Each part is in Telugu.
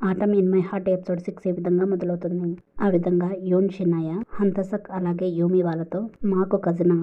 Atom in my heart episode 6 ఈ విధంగా మొదలవుతుంది. ఆ విధంగా యూన్, షినాయ, హంతసక్ అలాగే యూమి వాళ్ళతో మాకు కజిన్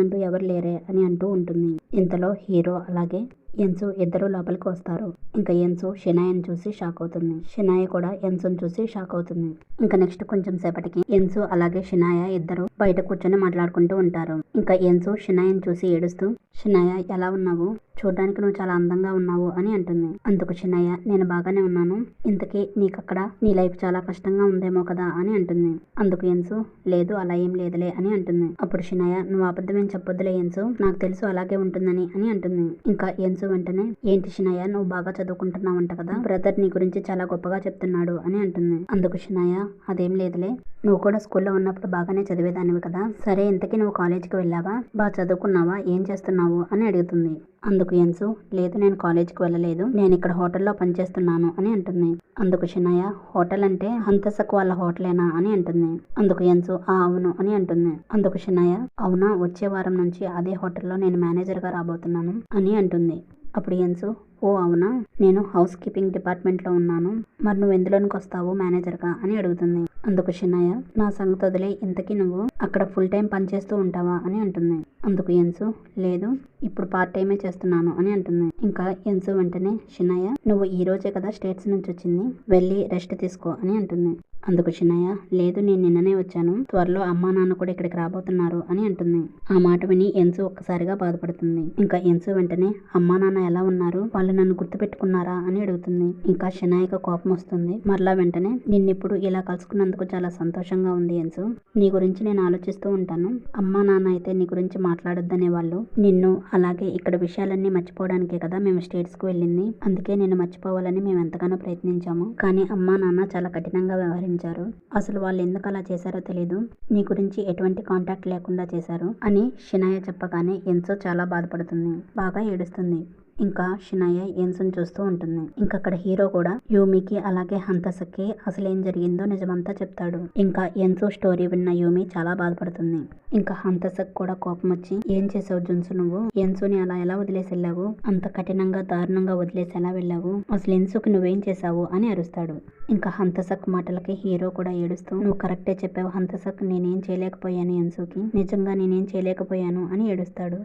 అంటూ ఎవరు లేరే అని అంటూ ఉంటుంది. ఇంతలో హీరో అలాగే ఎన్సు ఇద్దరు లోపలికి వస్తారు. ఇంకా ఎన్సు షినాయని చూసి షాక్ అవుతుంది. షినాయ కూడా ఎన్సుని చూసి షాక్ అవుతుంది. ఇంకా నెక్స్ట్ కొంచెం సేపటికి ఎన్సు అలాగే షినాయ ఇద్దరు బయట కూర్చొని మాట్లాడుకుంటూ ఉంటారు. ఇంకా ఎన్సు షినాయని చూసి ఏడుస్తూ, షినాయ ఎలా ఉన్నావు, చూడడానికి నువ్వు చాలా అందంగా ఉన్నావు అని అంటుంది. అందుకు షినాయ, నేను బాగానే ఉన్నాను, ఇంతకీ నీకక్కడ నీ లైఫ్ చాలా కష్టంగా ఉందేమో కదా అని అంటుంది. అందుకు ఎన్సు, లేదు అలా ఏం లేదులే అని అంటుంది. అప్పుడు షినాయ, నువ్వు అబద్ధమేం చెప్పొద్దులే ఎన్సు, నాకు తెలుసు అలాగే ఉంటుందని అని అంటుంది. ఇంకా ఎన్సు వెంటనే, ఏంటి షినాయ నువ్వు బాగా చదువుకుంటున్నావంట కదా, బ్రదర్ నీ గురించి చాలా గొప్పగా చెప్తున్నాడు అని అంటుంది. అందుకు షినాయ, అదేం లేదులే, నువ్వు కూడా స్కూల్లో ఉన్నప్పుడు బాగానే చదివేదానివి కదా, సరే ఇంతకీ నువ్వు కాలేజీకి వెళ్ళావా, బాగా చదువుకున్నావా, ఏం చేస్తున్నావు అని అడుగుతుంది. అందుకు ఎన్సు, లేదు నేను కాలేజీకి వెళ్ళలేదు, నేను ఇక్కడ హోటల్లో పనిచేస్తున్నాను అని అంటుంది. అందుకు షినాయ, హోటల్ అంటే హంతసక్ వాళ్ళ హోటలేనా అని అంటుంది. అందుకు ఎన్సు, అవును అని అంటుంది. అందుకు షినాయ, అవునా, వచ్చే వారం నుంచి అదే హోటల్లో నేను మేనేజర్గా రాబోతున్నాను అని అంటుంది. అప్పుడు ఎన్సు, ఓ అవునా, నేను హౌస్ కీపింగ్ డిపార్ట్మెంట్లో ఉన్నాను, మరి నువ్వు ఎందులోనికి వస్తావు మేనేజర్గా అని అడుగుతుంది. అందుకు షినాయ, నా సంగతి వదిలే, ఇంతకీ నువ్వు అక్కడ ఫుల్ టైం పనిచేస్తూ ఉంటావా అని అంటుంది. అందుకు ఎన్సు, లేదు ఇప్పుడు పార్ట్ టైమే చేస్తున్నాను అని అంటుంది. ఇంకా ఎన్సు వెంటనే, షినాయ నువ్వు ఈ రోజే కదా స్టేట్స్ నుంచి వచ్చింది, వెళ్ళి రెస్ట్ తీసుకో అని అంటుంది. అందుకు షినాయ, లేదు నేను నిన్ననే వచ్చాను, త్వరలో అమ్మా నాన్న కూడా ఇక్కడికి రాబోతున్నారు అని అంటుంది. ఆ మాట విని ఎన్సు ఒక్కసారిగా బాధపడుతుంది. ఇంకా ఎన్సు వెంటనే, అమ్మా నాన్న ఎలా ఉన్నారు, వాళ్ళు నన్ను గుర్తుపెట్టుకున్నారా అని అడుగుతుంది. ఇంకా షినాయకు కోపం వస్తుంది. మరలా వెంటనే, నిన్నిప్పుడు ఇలా కలుసుకున్నందుకు చాలా సంతోషంగా ఉంది ఎన్సు, నీ గురించి నేను ఆలోచిస్తూ ఉంటాను, అమ్మా నాన్న అయితే నీ గురించి మాట్లాడొద్దనే వాళ్ళు, నిన్ను అలాగే ఇక్కడ విషయాలన్నీ మర్చిపోవడానికే కదా మేము స్టేట్స్ కు వెళ్ళింది, అందుకే నేను మర్చిపోవాలని మేము ఎంతగానో ప్రయత్నించాము, కానీ అమ్మా నాన్న చాలా కఠినంగా వ్యవహరించారు, అసలు వాళ్ళు ఎందుకు అలా చేశారో తెలీదు, నీ గురించి ఎటువంటి కాంటాక్ట్ లేకుండా చేశారు అని షినాయ చెప్పగానే ఎన్సో చాలా బాధపడుతుంది, బాగా ఏడుస్తుంది. ఇంకా షినాయ ఎన్సుని చూస్తూ ఉంటుంది. ఇంకా అక్కడ హీరో కూడా యూమికి అలాగే హంతసక్కి అసలు ఏం జరిగిందో నిజమంతా చెప్తాడు. ఇంకా ఎన్సు స్టోరీ విన్న యూమి చాలా బాధపడుతుంది. ఇంకా హంతసక్ కూడా కోపం వచ్చి, ఏం చేసావు జున్సు, నువ్వు ఎన్సుని అలా ఎలా వదిలేసి వెళ్ళావు, అంత కఠినంగా దారుణంగా వదిలేసి ఎలా వెళ్ళావు, అసలు ఎన్సుకి నువ్వేం చేసావు అని అరుస్తాడు. ఇంకా హంతసక్ మాటలకి హీరో కూడా ఏడుస్తూ, నువ్వు కరెక్టే చెప్పావు హంతసక్, నేనేం చేయలేకపోయాను ఎన్సుకి, నిజంగా నేనేం చేయలేకపోయాను అని ఏడుస్తాడు.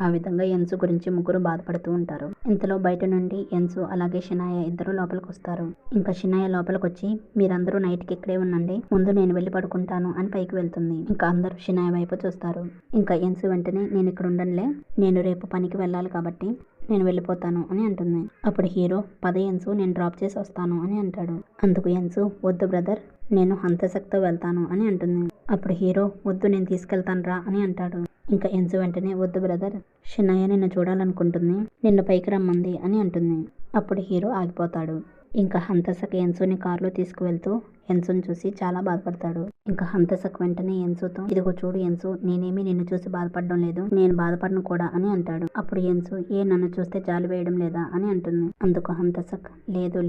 ఆ విధంగా ఎన్సు గురించి ముగ్గురు బాధపడుతూ ఉంటారు. ఇంతలో బయట నుండి ఎన్సు అలాగే షినాయ ఇద్దరు లోపలికి వస్తారు. ఇంకా షినాయ లోపలికి వచ్చి, మీరందరూ నైట్కి ఇక్కడే ఉండండి, ముందు నేను వెళ్ళి పడుకుంటాను అని పైకి వెళ్తుంది. ఇంకా అందరూ షినాయ వైపు చూస్తారు. ఇంకా ఎన్సు వెంటనే, నేను ఇక్కడ ఉండనులే, నేను రేపు పనికి వెళ్ళాలి కాబట్టి నేను వెళ్ళిపోతాను అని అంటుంది. అప్పుడు హీరో, పద ఎన్సు నేను డ్రాప్ చేసి వస్తాను అని అంటాడు. అందుకు ఎన్సు, వద్దు బ్రదర్, నేను హంతసక్తో వెళ్తాను అని అంటుంది. అప్పుడు హీరో, వద్దు నేను తీసుకెళ్తాను రా అని అంటాడు. ఇంకా ఎన్సు వెంటనే, వద్దు బ్రదర్, షినాయ నిన్ను చూడాలనుకుంటుంది, నిన్ను పైకి రమ్మంది అని అంటుంది. అప్పుడు హీరో ఆగిపోతాడు. ఇంకా హంతసక్ ఎన్సుని కారులో తీసుకువెళ్తూ ఎన్సుని చూసి చాలా బాధపడతాడు. ఇంకా హంతసక్ వెంటనే ఎన్సుతో, ఇదిగో చూడు ఎన్సు, నేనేమి నిన్ను చూసి బాధపడడం లేదు, నేను బాధపడను కూడా అని అంటాడు. అప్పుడు ఎన్సు, నన్ను చూస్తే జాలి వేయడం లేదా అని అంటుంది. అందుకు హంతసక్,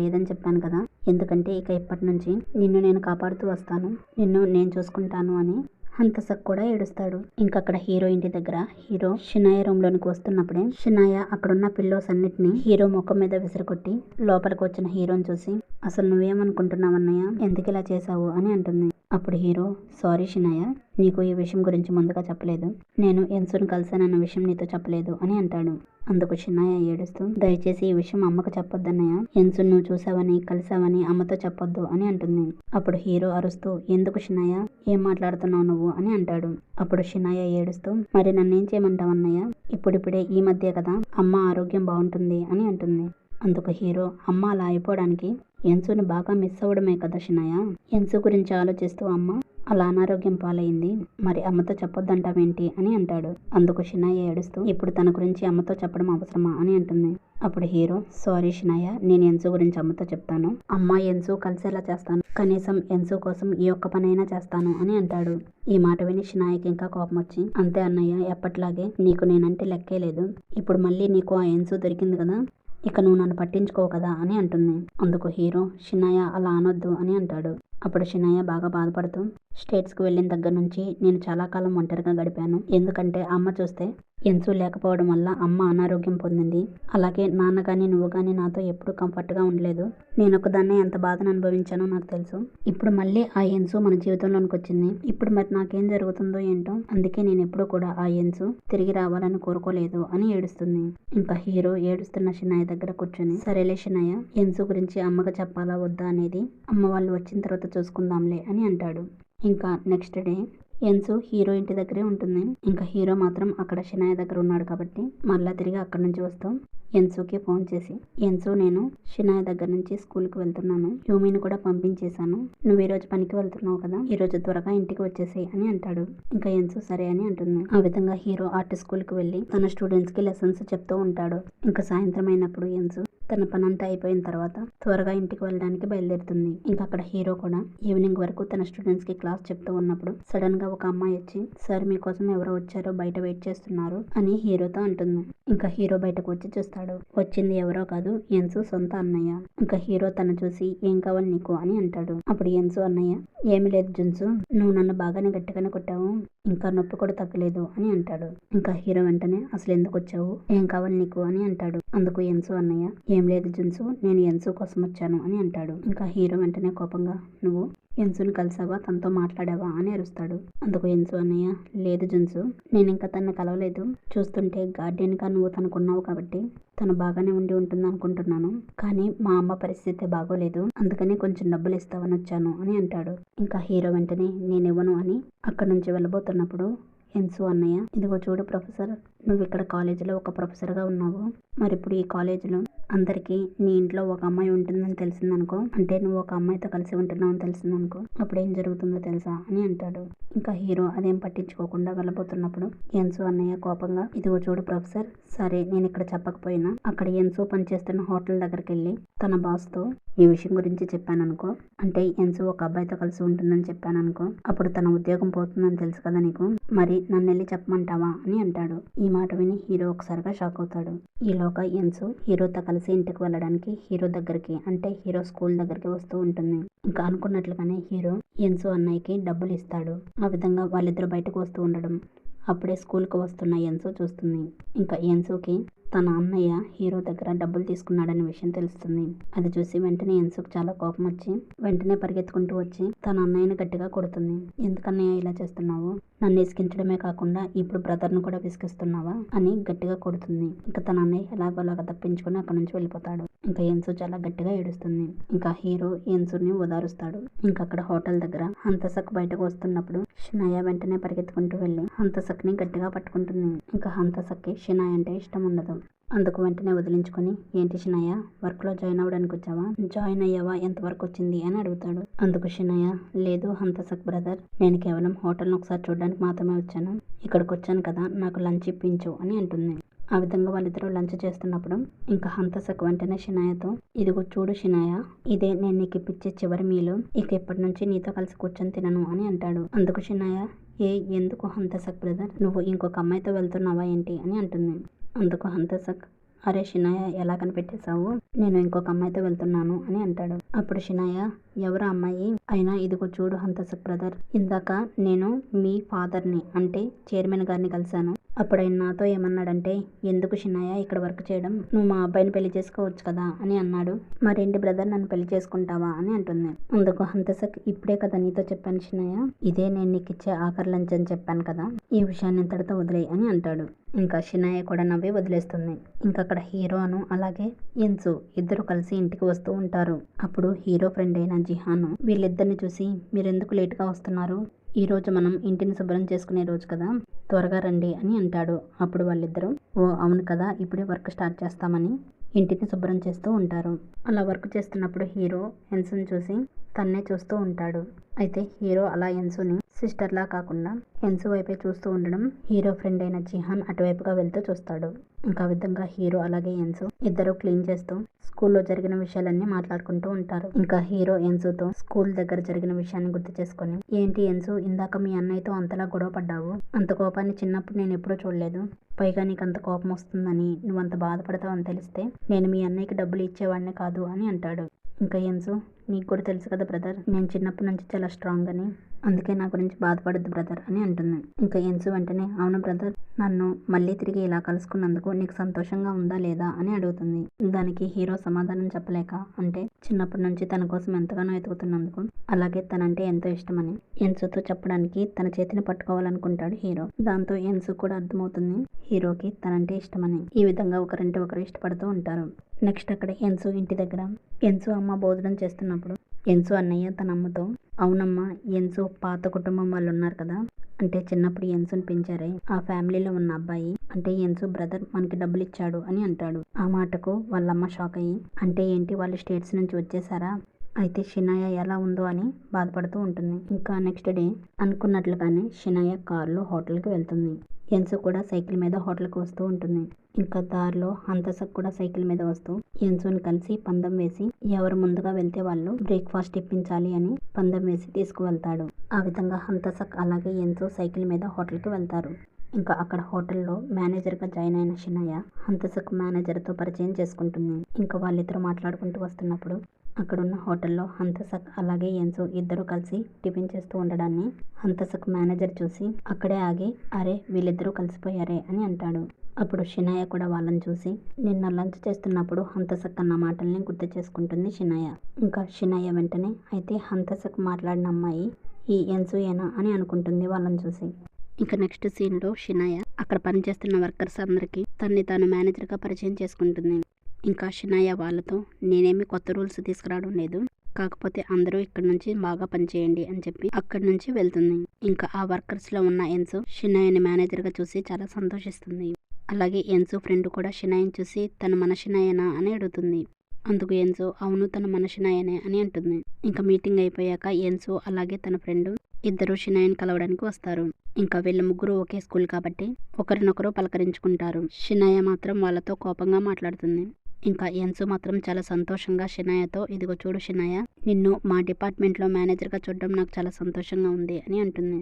లేదని చెప్పాను కదా, ఎందుకంటే ఇక ఇప్పటి నుంచి నిన్ను నేను కాపాడుతూ వస్తాను, నిన్ను నేను చూసుకుంటాను అని హంతసక్ కూడా ఏడుస్తాడు. ఇంకా అక్కడ హీరో ఇంటి దగ్గర హీరో షినాయ రూమ్ లోనికి వస్తున్నప్పుడే షినాయ అక్కడున్న పిల్లోస్ అన్నిటిని హీరో ముఖం మీద విసిరికొట్టి లోపలికి వచ్చిన హీరోని చూసి, అసలు నువ్వేమనుకుంటున్నావన్నయ్య, ఎందుకు ఇలా చేశావు అని అంటుంది. అప్పుడు హీరో, సారీ షినాయ, నీకు ఈ విషయం గురించి ముందుగా చెప్పలేదు, నేను ఎన్సుని కలిసానన్న విషయం నీతో చెప్పలేదు అని అంటాడు. అందుకు షినాయ ఏడుస్తూ, దయచేసి ఈ విషయం అమ్మకు చెప్పొద్దన్నయ్య, ఎన్సుని నువ్వు చూసావని కలిసావని అమ్మతో చెప్పొద్దు అని అంటుంది. అప్పుడు హీరో అరుస్తూ, ఎందుకు షినాయ, ఏం మాట్లాడుతున్నావు నువ్వు అని అంటాడు. అప్పుడు షినాయ ఏడుస్తూ, మరి నన్నేం చేయమంటావన్నయ్య, ఇప్పుడిప్పుడే ఈ మధ్య కదా అమ్మ ఆరోగ్యం బాగుంటుంది అని అంటుంది. అందుకు హీరో, అమ్మ అలా అయిపోవడానికి ఎన్సుని బాగా మిస్ అవ్వడమే కదా షినాయ, ఎన్సు గురించి ఆలోచిస్తూ అమ్మ అలా అనారోగ్యం పాలైంది, మరి అమ్మతో చెప్పొద్దంటావేంటి అని అంటాడు. అందుకు షినాయ ఏడుస్తూ, ఇప్పుడు తన గురించి అమ్మతో చెప్పడం అవసరమా అని అంటుంది. అప్పుడు హీరో, సారీ షినాయ, నేను ఎన్సు గురించి అమ్మతో చెప్తాను, అమ్మ ఎన్సు కలిసేలా చేస్తాను, కనీసం ఎన్సు కోసం ఈ ఒక్క పనైనా చేస్తాను అని అంటాడు. ఈ మాట విని షినాయకి ఇంకా కోపం వచ్చి, అంతే అన్నయ్య, ఎప్పట్లాగే నీకు నేనంటే లెక్కే లేదు, ఇప్పుడు మళ్ళీ నీకు ఆ ఎన్సు దొరికింది కదా, ఇక నువ్వు నన్ను పట్టించుకోవు కదా అని అంటుంది. అందుకు హీరో, షినాయ అలా అనొద్దు అని అంటాడు. అప్పుడు షినాయ బాగా బాధపడుతూ, స్టేట్స్కి వెళ్ళిన దగ్గర నుంచి నేను చాలా కాలం ఒంటరిగా గడిపాను, ఎందుకంటే అమ్మ చూస్తే ఎన్సు లేకపోవడం వల్ల అమ్మ అనారోగ్యం పొందింది. అలాగే నాన్న కానీ నువ్వు కానీ నాతో ఎప్పుడూ కంఫర్ట్గా ఉండలేదు. నేనొకదాన్నే ఎంత బాధను అనుభవించానో నాకు తెలుసు. ఇప్పుడు మళ్ళీ ఆ ఎన్సు మన జీవితంలోనికి వచ్చింది. ఇప్పుడు మరి నాకేం జరుగుతుందో ఏంటో. అందుకే నేను ఎప్పుడూ కూడా ఆ ఎన్సు తిరిగి రావాలని కోరుకోలేదు అని ఏడుస్తుంది. ఇంకా హీరో ఏడుస్తున్న షినాయ దగ్గర కూర్చొని, సరేలే షినాయ, ఎన్సు గురించి అమ్మకు చెప్పాలా వద్దా అనేది అమ్మ వాళ్ళు వచ్చిన తర్వాత చూసుకుందాంలే అని అంటాడు. ఇంకా నెక్స్ట్ డే ఎన్సు హీరో ఇంటి దగ్గరే ఉంటుంది. ఇంకా హీరో మాత్రం అక్కడ షినాయ దగ్గర ఉన్నాడు కాబట్టి మళ్ళా తిరిగి అక్కడి నుంచి వస్తాం ఎన్సుకి ఫోన్ చేసి, ఎన్సు నేను షినాయ దగ్గర నుంచి స్కూల్కి వెళ్తున్నాను, యూమిని కూడా పంపించేశాను, నువ్వు ఈరోజు పనికి వెళ్తున్నావు కదా, ఈరోజు త్వరగా ఇంటికి వచ్చేసేయి అని అంటాడు. ఇంకా ఎన్సు సరే అని అంటుంది. ఆ విధంగా హీరో ఆర్ట్ స్కూల్కి వెళ్ళి తన స్టూడెంట్స్కి లెసన్స్ చెప్తూ ఉంటాడు. ఇంకా సాయంత్రం అయినప్పుడు ఎన్సు తన పనంతా అయిపోయిన తర్వాత త్వరగా ఇంటికి వెళ్ళడానికి బయలుదేరుతుంది. ఇంకా అక్కడ హీరో కూడా ఈవినింగ్ వరకు తన స్టూడెంట్స్ కి క్లాస్ చెప్తూ ఉన్నప్పుడు సడన్ గా ఒక అమ్మాయి వచ్చి, సార్ మీకోసం ఎవరో వచ్చారో బయట వెయిట్ చేస్తున్నారు అని హీరోతో అంటుంది. ఇంకా హీరో బయటకు వచ్చి చూస్తాడు. వచ్చింది ఎవరో కాదు, ఎన్సు సొంత అన్నయ్య. ఇంకా హీరో తను చూసి ఏం కావాలి నీకు అని అంటాడు. అప్పుడు ఎన్సు అన్నయ్య, ఏమి లేదు జున్సు, నువ్వు నన్ను బాగానే గట్టిగానే కొట్టావు, ఇంకా నొప్పి కూడా తగ్గలేదు అని అంటాడు. ఇంకా హీరో వెంటనే అసలు ఎందుకు వచ్చావు, ఏం కావాలి నీకు అని అంటాడు. అందుకు ఎన్సు అన్నయ్య, ఏం లేదు జున్సు, నేను ఎన్సు కోసం వచ్చాను అని అంటాడు. ఇంకా హీరో వెంటనే కోపంగా, నువ్వు ఎన్సుని కలిసావా, తనతో మాట్లాడావా అని అరుస్తాడు. అందుకు ఎన్సు అన్నయ్య, లేదు జున్సు, నేను ఇంకా తనని కలవలేదు, చూస్తుంటే గార్డియన్గా నువ్వు తనకున్నావు కాబట్టి తను బాగానే ఉండి ఉంటుంది అనుకుంటున్నాను, కానీ మా అమ్మ పరిస్థితి బాగోలేదు, అందుకని కొంచెం డబ్బులు ఇస్తావని వచ్చాను అని అంటాడు. ఇంకా హీరో వెంటనే నేనివ్వను అని అక్కడి నుంచి వెళ్ళబోతున్నప్పుడు ఎన్సు అన్నయ్య, ఇదిగో చూడు ప్రొఫెసర్, నువ్వు ఇక్కడ కాలేజీలో ఒక ప్రొఫెసర్గా ఉన్నావు, మరి ఇప్పుడు ఈ కాలేజీలో అందరికీ నీ ఇంట్లో ఒక అమ్మాయి ఉంటుందని తెలిసిందనుకో, అంటే నువ్వు ఒక అమ్మాయితో కలిసి ఉంటున్నావు అని తెలిసిందనుకో, అప్పుడు ఏం జరుగుతుందో తెలుసా అని అంటాడు. ఇంకా హీరో అదేం పట్టించుకోకుండా వెళ్ళబోతున్నప్పుడు ఎన్సు అన్నయ్య కోపంగా, ఇదిగో చూడు ప్రొఫెసర్, సరే నేను ఇక్కడ చెప్పకపోయినా అక్కడ ఎన్సు పనిచేస్తున్న హోటల్ దగ్గరికి వెళ్ళి తన బాస్తో ఈ విషయం గురించి చెప్పాననుకో, అంటే ఎన్సు ఒక అబ్బాయితో కలిసి ఉంటుందని చెప్పాననుకో, అప్పుడు తన ఉద్యోగం పోతుందని తెలుసు కదా నీకు, మరి నన్ను వెళ్ళి చెప్పమంటావా అని అంటాడు. ఈ మాట విని హీరో ఒకసారిగా షాక్ అవుతాడు. ఈలోగా ఎన్సు హీరోతో కలిసి ఇంటికి వెళ్ళడానికి హీరో దగ్గరికి, అంటే హీరో స్కూల్ దగ్గరికి వస్తూ ఉంటుంది. ఇంకా అనుకున్నట్లుగానే హీరో ఎన్సు అన్నయ్యకి డబ్బులు ఇస్తాడు. ఆ విధంగా వాళ్ళిద్దరు బయటకు వస్తూ ఉండడం అప్పుడే స్కూల్కి వస్తున్న ఎన్సు చూస్తుంది. ఇంకా ఎన్సుకి తన అన్నయ్య హీరో దగ్గర డబ్బులు తీసుకున్నాడనే విషయం తెలుస్తుంది. అది చూసి వెంటనే ఎన్సుకు చాలా కోపం వచ్చి వెంటనే పరిగెత్తుకుంటూ వచ్చి తన అన్నయ్యని గట్టిగా కొడుతుంది. ఎందుకన్నయ్య ఇలా చేస్తున్నావు, నన్ను ఇసికించడమే కాకుండా ఇప్పుడు బ్రదర్ను కూడా విసిగిస్తున్నావా అని గట్టిగా కొడుతుంది. ఇంకా తన అన్నయ్య ఎలాగోలాగా తప్పించుకుని అక్కడి నుంచి వెళ్ళిపోతాడు. ఇంకా ఎన్సు చాలా గట్టిగా ఏడుస్తుంది. ఇంకా హీరో ఎన్సుని ఓదారుస్తాడు. ఇంకా అక్కడ హోటల్ దగ్గర హంతసక్ బయటకు వస్తున్నప్పుడు షినాయ వెంటనే పరిగెత్తుకుంటూ వెళ్ళి హంతసక్ ని గట్టిగా పట్టుకుంటుంది. ఇంకా హంతసక్కి షినాయ అంటే ఇష్టం ఉండదు. అందుకు వెంటనే వదిలించుకొని, ఏంటి షినాయ, వర్క్లో జాయిన్ అవ్వడానికి వచ్చావా, జాయిన్ అయ్యావా, ఎంతవరకు వచ్చింది అని అడుగుతాడు. అందుకు షినాయ, లేదు హంతసక్ బ్రదర్, నేను కేవలం హోటల్ని ఒకసారి చూడడానికి మాత్రమే వచ్చాను, ఇక్కడికి వచ్చాను కదా, నాకు లంచ్ ఇప్పించు అని అంటుంది. ఆ విధంగా వాళ్ళిద్దరూ లంచ్ చేస్తున్నప్పుడు ఇంకా హంతసక్ వెంటనే షినాయతో, ఇదిగో చూడు షినాయ, ఇదే నేను నీకు ఇప్పించే చివరి మీలు, ఇక ఇప్పటి నుంచి నీతో కలిసి కూర్చొని తినను అని అంటాడు. అందుకు షినాయ, ఎందుకు హంతసక్ బ్రదర్, నువ్వు ఇంకొక అమ్మాయితో వెళ్తున్నావా ఏంటి అని అంటుంది. అందుకు హంతసక్, అరే షినాయ, ఎలా కనిపెట్టేశావు, నేను ఇంకొక అమ్మాయితో వెళ్తున్నాను అని అంటాడు. అప్పుడు షినాయ, ఎవరు అమ్మాయి, అయినా ఇదిగో చూడు హంతసక్ బ్రదర్, ఇందాక నేను మీ ఫాదర్ని అంటే చైర్మన్ గారిని కలిశాను, అప్పుడు ఆయన నాతో ఏమన్నాడంటే, ఎందుకు షినాయ ఇక్కడ వర్క్ చేయడం, నువ్వు మా అబ్బాయిని పెళ్లి చేసుకోవచ్చు కదా అని అన్నాడు, మరేంటి బ్రదర్ నన్ను పెళ్లి చేసుకుంటావా అని అంటుంది. అందుకు హంతసక్, ఇప్పుడే కదా నీతో చెప్పాను షినాయ, ఇదే నేను నీకు ఇచ్చే ఆఖరి లంచ్ అని చెప్పాను కదా, ఈ విషయాన్ని ఇంతటితో వదిలేయి అని అంటాడు. ఇంకా షినాయ కూడా నవ్వి వదిలేస్తుంది. ఇంకా అక్కడ హీరోను అలాగే ఎన్సు ఇద్దరు కలిసి ఇంటికి వస్తూ ఉంటారు. అప్పుడు హీరో ఫ్రెండ్ అయిన జిహాన్ వీళ్ళిద్దరిని చూసి, మీరెందుకు లేట్గా వస్తున్నారు, ఈ రోజు మనం ఇంటిని శుభ్రం చేసుకునే రోజు కదా, త్వరగా రండి అని అంటాడు. అప్పుడు వాళ్ళిద్దరూ, ఓ అవును కదా, ఇప్పుడే వర్క్ స్టార్ట్ చేస్తామని ఇంటిని శుభ్రం చేస్తూ ఉంటారు. అలా వర్క్ చేస్తున్నప్పుడు హీరో ఎన్సుని చూసి తన్నే చూస్తూ ఉంటాడు. అయితే హీరో అలా ఎన్సుని సిస్టర్లా కాకుండా ఎన్సు వైపే చూస్తూ ఉండడం హీరో ఫ్రెండ్ అయిన జిహాన్ అటువైపుగా వెళ్తూ చూస్తాడు. ఇంకా విధంగా హీరో అలాగే ఎన్సు ఇద్దరు క్లీన్ చేస్తూ స్కూల్లో జరిగిన విషయాలన్నీ మాట్లాడుకుంటూ ఉంటారు. ఇంకా హీరో ఎన్సుతో స్కూల్ దగ్గర జరిగిన విషయాన్ని గుర్తు చేసుకొని, ఏంటి ఎన్సు, ఇందాక మీ అన్నయ్యతో అంతలా గొడవ పడ్డావు, అంత కోపాన్ని చిన్నప్పుడు నేను ఎప్పుడూ చూడలేదు, పైగా నీకు అంత కోపం వస్తుందని, నువ్వు అంత బాధపడతావని తెలిస్తే నేను మీ అన్నయ్యకి డబ్బులు ఇచ్చేవాడినే కాదు అని అంటాడు. ఇంకా ఎన్సు, నీకు కూడా తెలుసు కదా బ్రదర్, నేను చిన్నప్పటి నుంచి చాలా స్ట్రాంగ్ అని, అందుకే నా గురించి బాధపడద్దు బ్రదర్ అని అంటుంది. ఇంకా ఎన్సు వెంటనే అవును బ్రదర్, నన్ను మళ్ళీ తిరిగి ఇలా కలుసుకున్నందుకు నీకు సంతోషంగా ఉందా లేదా అని అడుగుతుంది. దానికి హీరో సమాధానం చెప్పలేక, అంటే చిన్నప్పటి నుంచి తన కోసం ఎంతగానో ఎదుగుతున్నందుకు, అలాగే తనంటే ఎంతో ఇష్టమని ఎన్సుతో చెప్పడానికి తన చేతిని పట్టుకోవాలనుకుంటాడు హీరో. దాంతో ఎన్సు కూడా అర్థమవుతుంది హీరోకి తనంటే ఇష్టమని. ఈ విధంగా ఒకరంటే ఒకరు ఇష్టపడుతూ ఉంటారు. నెక్స్ట్ అక్కడ ఎన్సు ఇంటి దగ్గర ఎన్సు అమ్మ భోజనం చేస్తున్నప్పుడు ఎన్సు అన్నయ్య తన అమ్మతో, అవునమ్మా, ఎన్సు పాత కుటుంబం వాళ్ళు ఉన్నారు కదా, అంటే చిన్నప్పుడు ఎన్సుని పెంచారే ఆ ఫ్యామిలీలో ఉన్న అబ్బాయి, అంటే ఎన్సు బ్రదర్ మనకి డబ్బులు ఇచ్చాడు అని అంటాడు. ఆ మాటకు వాళ్ళమ్మ షాక్ అయ్యి, అంటే ఏంటి వాళ్ళు స్టేట్స్ నుంచి వచ్చేసారా, అయితే షినాయ ఎలా ఉందో అని బాధపడుతూ ఉంటుంది. ఇంకా నెక్స్ట్ డే అనుకున్నట్లుగానే షినాయ కారులో హోటల్కి వెళ్తుంది. ఎన్సు కూడా సైకిల్ మీద హోటల్కి వస్తూ ఉంటుంది. ఇంకా దారిలో హంతసక్ కూడా సైకిల్ మీద వస్తూ ఎన్సుని కలిసి పందెం వేసి ఎవరు ముందుగా వెళ్తే వాళ్ళు బ్రేక్ఫాస్ట్ ఇప్పించాలి అని పందెం వేసి తీసుకువెళ్తాడు. ఆ విధంగా హంతసక్ అలాగే ఎన్సు సైకిల్ మీద హోటల్కి వెళ్తారు. ఇంకా అక్కడ హోటల్లో మేనేజర్గా జాయిన్ అయిన షినాయ హంతసక్ మేనేజర్తో పరిచయం చేసుకుంటుంది. ఇంకా వాళ్ళిద్దరూ మాట్లాడుకుంటూ వస్తున్నప్పుడు అక్కడున్న హోటల్లో హంతసక్ అలాగే ఎన్సు ఇద్దరు కలిసి టిఫిన్ చేస్తూ ఉండడాన్ని హంతసక్ మేనేజర్ చూసి అక్కడే ఆగి, అరే వీళ్ళిద్దరూ కలిసిపోయారే అని అంటాడు. అప్పుడు షినాయ కూడా వాళ్ళని చూసి నిన్న లంచ్ చేస్తున్నప్పుడు హంతసక్ అన్న మాటల్ని గుర్తు చేసుకుంటుంది షినాయ. ఇంకా షినాయ వెంటనే అయితే హంతసక్ మాట్లాడిన అమ్మాయి ఈ ఎన్సు ఏనా అని అనుకుంటుంది వాళ్ళని చూసి. ఇక నెక్స్ట్ సీన్లో షినాయ అక్కడ పనిచేస్తున్న వర్కర్స్ అందరికీ తన్ని తాను మేనేజర్గా పరిచయం చేసుకుంటుంది. ఇంకా షినాయ వాళ్ళతో, నేనేమి కొత్త రూల్స్ తీసుకురావడం లేదు, కాకపోతే అందరూ ఇక్కడ నుంచి బాగా పనిచేయండి అని చెప్పి అక్కడి నుంచి వెళ్తుంది. ఇంకా ఆ వర్కర్స్లో ఉన్న ఎన్సు షినాయని మేనేజర్గా చూసి చాలా సంతోషిస్తుంది. అలాగే ఎన్సు ఫ్రెండ్ కూడా షినాయని చూసి తను మన షినాయనా అని అడుగుతుంది. అందుకు ఎన్సు అవును తను మన షినాయనే అని అంటుంది. ఇంకా మీటింగ్ అయిపోయాక ఎన్సు అలాగే తన ఫ్రెండ్ ఇద్దరు షినాయని కలవడానికి వస్తారు. ఇంకా వీళ్ళ ముగ్గురు ఒకే స్కూల్ కాబట్టి ఒకరినొకరు పలకరించుకుంటారు. షినాయ మాత్రం వాళ్ళతో కోపంగా మాట్లాడుతుంది. ఇంకా ఎన్సు మాత్రం చాలా సంతోషంగా షినాయతో, ఇదిగో చూడు షినాయ, నిన్ను మా డిపార్ట్మెంట్లో మేనేజర్గా చూడడం నాకు చాలా సంతోషంగా ఉంది అని అంటుంది.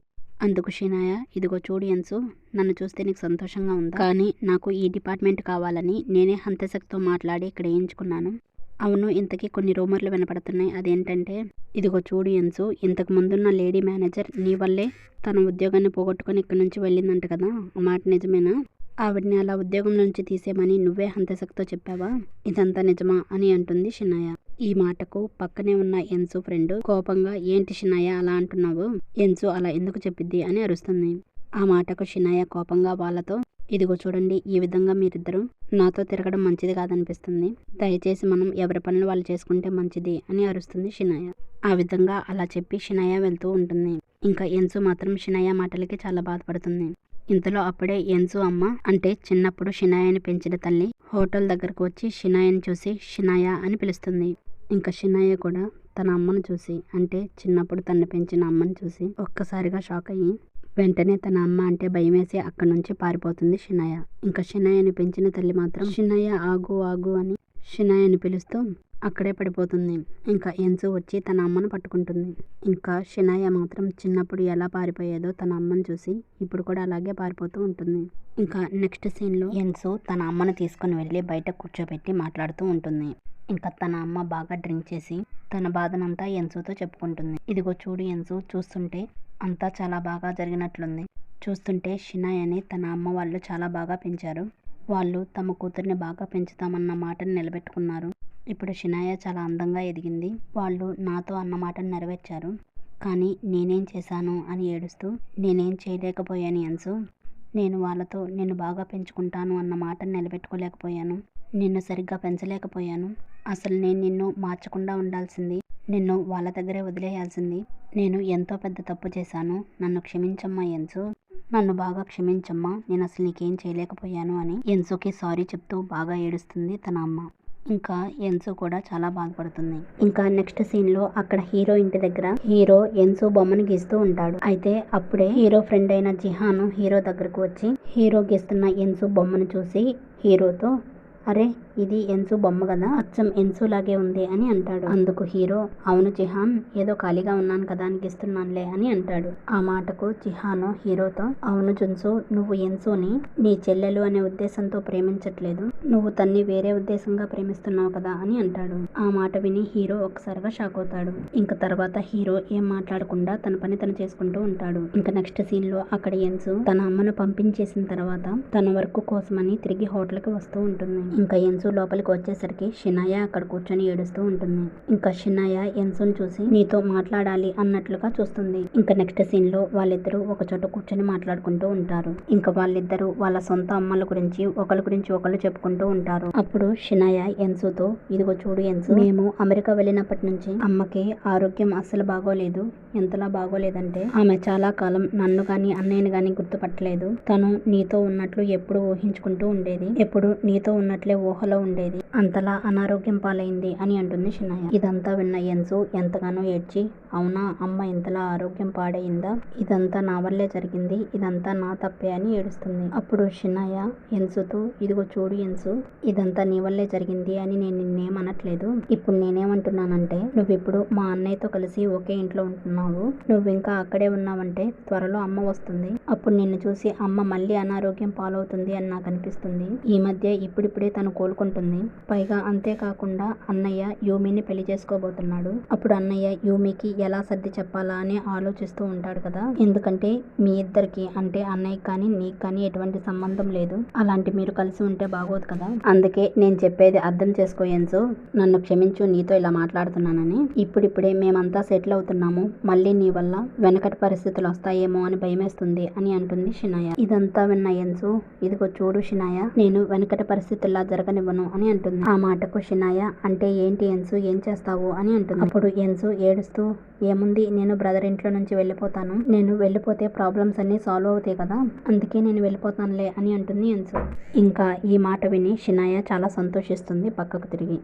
అందుకు షినాయ, ఇదిగో చూడు ఎన్సు, నన్ను చూస్తే నీకు సంతోషంగా ఉందా, కానీ నాకు ఈ డిపార్ట్మెంట్ కావాలని నేనే హంతసక్తో మాట్లాడి ఇక్కడ వేయించుకున్నాను. అవును, ఇంతకీ కొన్ని రూమర్లు వినపడుతున్నాయి, అదేంటంటే ఇదిగో చూడు ఎన్సు, ఇంతకు ముందున్న లేడీ మేనేజర్ నీ వల్లే తన ఉద్యోగాన్ని పోగొట్టుకొని ఇక్కడి నుంచి వెళ్ళిందంట కదా, ఆ మాట నిజమేనా, ఆవిడని అలా ఉద్యోగం నుంచి తీసేయమని నువ్వే హంతసక్తో చెప్పావా, ఇదంతా నిజమా అని అంటుంది షినాయ. ఈ మాటకు పక్కనే ఉన్న ఎన్సు ఫ్రెండ్ కోపంగా, ఏంటి షినాయ అలా అంటున్నావు, ఎన్సు అలా ఎందుకు చెప్పిద్ది అని అరుస్తుంది. ఆ మాటకు షినాయ కోపంగా వాళ్ళతో, ఇదిగో చూడండి, ఈ విధంగా మీరిద్దరూ నాతో తిరగడం మంచిది కాదనిపిస్తుంది, దయచేసి మనం ఎవరి పనులు వాళ్ళు చేసుకుంటే మంచిది అని అరుస్తుంది షినాయ. ఆ విధంగా అలా చెప్పి షినాయ వెళ్తూ ఉంటుంది. ఇంకా ఎన్సు మాత్రం షినాయ మాటలకి చాలా బాధపడుతుంది. ఇంతలో అప్పుడే ఎన్సు అమ్మ, అంటే చిన్నప్పుడు షినాయని పెంచిన తల్లి, హోటల్ దగ్గరకు వచ్చి షినాయని చూసి షినాయ అని పిలుస్తుంది. ఇంకా షినాయ కూడా తన అమ్మను చూసి, అంటే చిన్నప్పుడు తను పెంచిన అమ్మని చూసి ఒక్కసారిగా షాక్ అయ్యి వెంటనే తన అమ్మ అంటే భయమేసి అక్కడి నుంచి పారిపోతుంది షినాయ. ఇంకా షినాయని పెంచిన తల్లి మాత్రం షినాయ ఆగు ఆగు అని షినాయని పిలుస్తూ అక్కడే పడిపోతుంది. ఇంకా ఎన్సు వచ్చి తన అమ్మను పట్టుకుంటుంది. ఇంకా షినాయ మాత్రం చిన్నప్పుడు ఎలా పారిపోయేదో తన అమ్మని చూసి ఇప్పుడు కూడా అలాగే పారిపోతూ ఉంటుంది. ఇంకా నెక్స్ట్ సీన్లో ఎన్సు తన అమ్మను తీసుకుని వెళ్ళి బయట కూర్చోబెట్టి మాట్లాడుతూ ఉంటుంది. ఇంకా తన అమ్మ బాగా డ్రింక్ చేసి తన బాధనంతా ఎన్సుతో చెప్పుకుంటుంది. ఇదిగో చూడు ఎన్సు, చూస్తుంటే అంతా చాలా బాగా జరిగినట్లుంది, చూస్తుంటే షినాయని తన అమ్మ వాళ్ళు చాలా బాగా పెంచారు, వాళ్ళు తమ కూతుర్ని బాగా పెంచుతామన్న మాటను నిలబెట్టుకున్నారు, ఇప్పుడు షినాయ చాలా అందంగా ఎదిగింది, వాళ్ళు నాతో అన్న మాటను నెరవేర్చారు, కానీ నేనేం చేశాను అని ఏడుస్తూ, నేనేం చేయలేకపోయాను ఎన్సు, నేను వాళ్ళతో నిన్ను బాగా పెంచుకుంటాను అన్న మాటను నిలబెట్టుకోలేకపోయాను, నిన్ను సరిగ్గా పెంచలేకపోయాను, అసలు నేను నిన్ను మార్చకుండా ఉండాల్సింది, నిన్ను వాళ్ళ దగ్గరే వదిలేయాల్సింది, నేను ఎంతో పెద్ద తప్పు చేశాను, నన్ను క్షమించమ్మా ఎన్సు, నన్ను బాగా క్షమించమ్మా, నేను అసలు నీకేం చేయలేకపోయాను అని ఎన్సుకి సారీ చెప్తూ బాగా ఏడుస్తుంది తన అమ్మ. ఇంకా ఎన్సు కూడా చాలా బాధపడుతుంది. ఇంకా నెక్స్ట్ సీన్లో అక్కడ హీరో ఇంటి దగ్గర హీరో ఎన్సు బొమ్మను గీస్తూ ఉంటాడు. అయితే అప్పుడే హీరో ఫ్రెండ్ అయిన జిహాను హీరో దగ్గరకు వచ్చి హీరో గీస్తున్న ఎన్సు బొమ్మను చూసి హీరోతో, అరే ఇది ఎన్సు బొమ్మ కదా, అచ్చం ఎన్సు లాగే ఉంది అని అంటాడు. అందుకు హీరో, అవును చిహాన్, ఏదో ఖాళీగా ఉన్నాను కదా అని ఇస్తున్నానులే అని అంటాడు. ఆ మాటకు చిహాన్ హీరోతో, అవును జున్సు, నువ్వు ఎన్సుని నీ చెల్లెలు అనే ఉద్దేశంతో ప్రేమించట్లేదు, నువ్వు తన్ని వేరే ఉద్దేశంగా ప్రేమిస్తున్నావు కదా అని అంటాడు. ఆ మాట విని హీరో ఒక్కసారిగా షాక్ అవుతాడు. ఇంకా తర్వాత హీరో ఏం మాట్లాడకుండా తన పని తను చేసుకుంటూ ఉంటాడు. ఇంకా నెక్స్ట్ సీన్ లో అక్కడ ఎన్సు తన అమ్మను పంపించేసిన తర్వాత తన వర్క్ కోసమని తిరిగి హోటల్ కి వస్తూ ఉంటుంది. ఇంకా ఎన్సు లోపలికి వచ్చేసరికి షినాయ అక్కడ కూర్చొని ఏడుస్తూ ఉంటుంది. ఇంకా షినాయ ఎన్సుని చూసి నీతో మాట్లాడాలి అన్నట్లుగా చూస్తుంది. ఇంకా నెక్స్ట్ సీన్ లో వాళ్ళిద్దరూ ఒక చోట కూర్చొని మాట్లాడుకుంటూ ఉంటారు. ఇంకా వాళ్ళిద్దరూ వాళ్ళ సొంత అమ్మల గురించి ఒకళ్ళు చెప్పుకుంటూ ఉంటారు. అప్పుడు షినాయ ఎన్సుతో, ఇదిగో చూడు ఎన్సు, మేము అమెరికా వెళ్ళినప్పటి నుంచి అమ్మకి ఆరోగ్యం అస్సలు బాగోలేదు. ఎంతలా బాగోలేదంటే ఆమె చాలా కాలం నన్ను గాని అన్నయ్యని గాని గుర్తుపట్టలేదు. తను నీతో ఉన్నట్లు ఎప్పుడు ఊహించుకుంటూ ఉండేది, ఎప్పుడు నీతో ఉన్నట్లే ఊహలో ఉండేది, అంతలా అనారోగ్యం పాలైంది అని అంటుంది షినాయ. ఇదంతా విన్న ఎన్సు ఎంతగానో ఏడ్చి, అవునా, అమ్మ ఇంతలా ఆరోగ్యం పాడైందా, ఇదంతా నా వల్లే జరిగింది, ఇదంతా నా తప్పే అని ఏడుస్తుంది. అప్పుడు షినాయ ఎన్సుతో, ఇదిగో చూడు ఎన్సు, ఇదంతా నీ వల్లే జరిగింది అని నేను నిన్నేమనట్లేదు. ఇప్పుడు నేనేమంటున్నానంటే నువ్విప్పుడు మా అన్నయ్యతో కలిసి ఒకే ఇంట్లో ఉంటున్నావు, నువ్వు ఇంకా అక్కడే ఉన్నావంటే త్వరలో అమ్మ వస్తుంది, అప్పుడు నిన్ను చూసి అమ్మ మళ్ళీ అనారోగ్యం పాలవుతుంది అని నాకు అనిపిస్తుంది. ఈ మధ్య ఇప్పుడిప్పుడే తను కోలుకుంటుంది, పైగా అంతేకాకుండా అన్నయ్య యూమిని పెళ్లి చేసుకోబోతున్నాడు. అప్పుడు అన్నయ్య యూమికి ఎలా సర్ది చెప్పాలా అని ఆలోచిస్తూ ఉంటాడు కదా, ఎందుకంటే మీ ఇద్దరికి అంటే అన్నయ్య కానీ నీకు కానీ ఎటువంటి సంబంధం లేదు, అలాంటి మీరు కలిసి ఉంటే బాగోదు కదా, అందుకే నేను చెప్పేది అర్థం చేసుకో ఎన్సు, నన్ను క్షమించు నీతో ఇలా మాట్లాడుతున్నానని, ఇప్పుడిప్పుడే మేమంతా సెటిల్ అవుతున్నాము, మళ్ళీ నీ వల్ల వెనకటి పరిస్థితులు వస్తాయేమో అని భయమేస్తుంది అని అంటుంది షినాయ. ఇదంతా విన్న ఎన్సు, ఇదిగో చూడు షినాయ, నేను వెనకటి పరిస్థితుల్లా జరగనివ్వను అని అంటుంది. ఆ మాటకు షినాయ, అంటే ఏంటి ఎన్సు, ఏం చేస్తావు అని అంటుంది. అప్పుడు ఎన్సు ఏడుస్తూ, ఏముంది, నేను బ్రదర్ ఇంట్లో నుంచి వెళ్ళిపోతాను, నేను వెళ్ళిపోతే ప్రాబ్లమ్స్ అన్ని సాల్వ్ అవుతాయి కదా, అందుకే నేను వెళ్ళిపోతానులే అని అంటుంది ఎన్సు. ఇంకా ఈ మాట విని షినాయ చాలా సంతోషిస్తుంది పక్కకు తిరిగి.